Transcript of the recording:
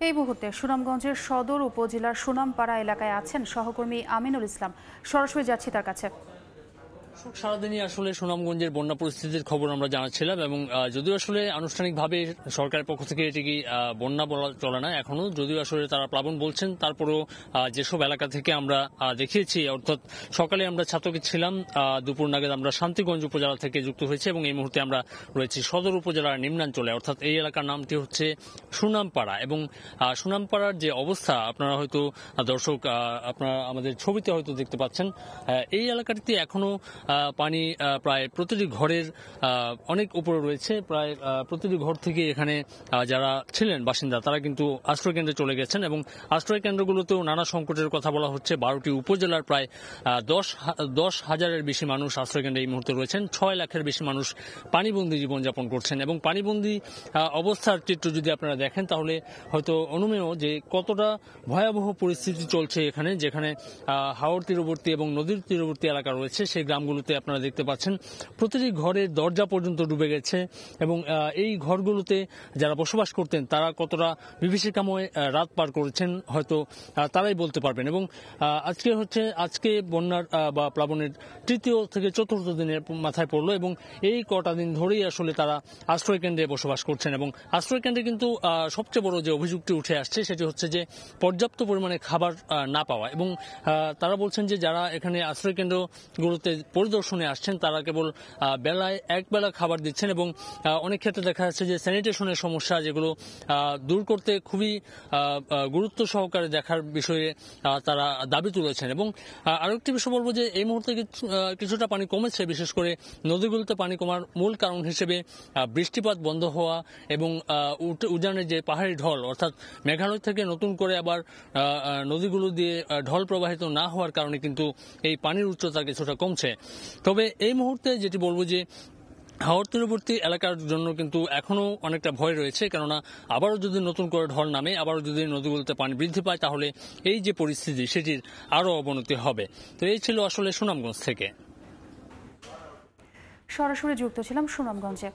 এই মুহূর্তে সুনামগঞ্জের সদর উপজেলার সুনামপাড়া এলাকায় আছেন সহকর্মী আমিনুল ইসলাম। সরাসরি যাচ্ছি তার কাছে। সারাদিনই আসলে সুনামগঞ্জের বন্যা পরিস্থিতির খবর আমরা জানাচ্ছিলাম এবং যদিও আসলে আনুষ্ঠানিকভাবে সরকারের পক্ষ থেকে এটিকে বন্যা বলা চলে না এখনো, যদিও আসলে তারা প্লাবন বলছেন, তারপরেও যেসব এলাকা থেকে আমরা দেখিয়েছি, অর্থাৎ সকালে আমরা ছাতকে ছিলাম, দুপুর নাগাদ আমরা শান্তিগঞ্জ উপজেলা থেকে যুক্ত হয়েছে এবং এই মুহূর্তে আমরা রয়েছি সদর উপজেলার নিম্নাঞ্চলে, অর্থাৎ এই এলাকার নামটি হচ্ছে সুনামপাড়া। এবং সুনামপাড়ার যে অবস্থা আপনারা হয়তো দর্শক আপনারা আমাদের ছবিতে হয়তো দেখতে পাচ্ছেন, এই এলাকাটিতে এখনো পানি প্রায় প্রতিটি ঘরের অনেক উপরে রয়েছে। প্রায় প্রতিটি ঘর থেকে এখানে যারা ছিলেন বাসিন্দা তারা কিন্তু আশ্রয় কেন্দ্রে চলে গেছেন এবং আশ্রয় কেন্দ্রগুলোতেও নানা সংকটের কথা বলা হচ্ছে। 12টি উপজেলার প্রায় 10,000-এর বেশি মানুষ আশ্রয় কেন্দ্রে এই মুহূর্তে রয়েছেন। 6 লাখের বেশি মানুষ পানিবন্দী জীবনযাপন করছেন এবং পানিবন্দী অবস্থার চিত্র যদি আপনারা দেখেন তাহলে হয়তো অনুমেয় যে কতটা ভয়াবহ পরিস্থিতি চলছে এখানে, যেখানে হাওর তীরবর্তী এবং নদীর তীরবর্তী এলাকা রয়েছে। সেই গ্রামগুলোতে আপনারা দেখতে পাচ্ছেন প্রতিটি ঘরের দরজা পর্যন্ত ডুবে গেছে এবং এই ঘরগুলোতে যারা বসবাস করতেন তারা কতটা বিভীষিকাময় রাত পার করেছেন হয়তো তারাই বলতে পারবেন। এবং আজকে বন্যার বা প্লাবনের তৃতীয় থেকে চতুর্থ দিনের মাথায় পড়লো এবং এই কটা দিন ধরেই আসলে তারা আশ্রয় কেন্দ্রে বসবাস করছেন এবং আশ্রয় কেন্দ্রে কিন্তু সবচেয়ে বড় যে অভিযোগটি উঠে আসছে সেটি হচ্ছে যে পর্যাপ্ত পরিমাণে খাবার না পাওয়া। এবং তারা বলছেন যে যারা এখানে আশ্রয় কেন্দ্রগুলোতে পরিদর্শনে আসছেন তারা কেবল বেলায় একবেলা খাবার দিচ্ছেন এবং অনেক ক্ষেত্রে দেখা যাচ্ছে যে স্যানিটেশনের সমস্যা, যেগুলো দূর করতে খুবই গুরুত্ব সহকারে দেখার বিষয়ে তারা দাবি তুলেছেন। এবং আরেকটি বিষয় বলবো যে এই মুহূর্তে কিছুটা পানি কমেছে, বিশেষ করে নদীগুলোতে পানি কমার মূল কারণ হিসেবে বৃষ্টিপাত বন্ধ হওয়া এবং উজানের যে পাহাড়ি ঢল, অর্থাৎ মেঘালয় থেকে নতুন করে আবার নদীগুলো দিয়ে ঢল প্রবাহিত না হওয়ার কারণে কিন্তু এই পানির উচ্চতা কিছুটা কমছে। তবে এই মুহূর্তে যেটি বলবো যে হাওর তীরবর্তী এলাকার জন্য কিন্তু এখনো অনেকটা ভয় রয়েছে, কেননা আবারও যদি নতুন করে ঢল নামে, আবারও যদি নদীগুলোতে পানি বৃদ্ধি পায় তাহলে এই যে পরিস্থিতি সেটির আরো অবনতি হবে। তো এই ছিল আসলে সুনামগঞ্জ থেকে। সরাসরি যুক্ত ছিলাম সুনামগঞ্জে।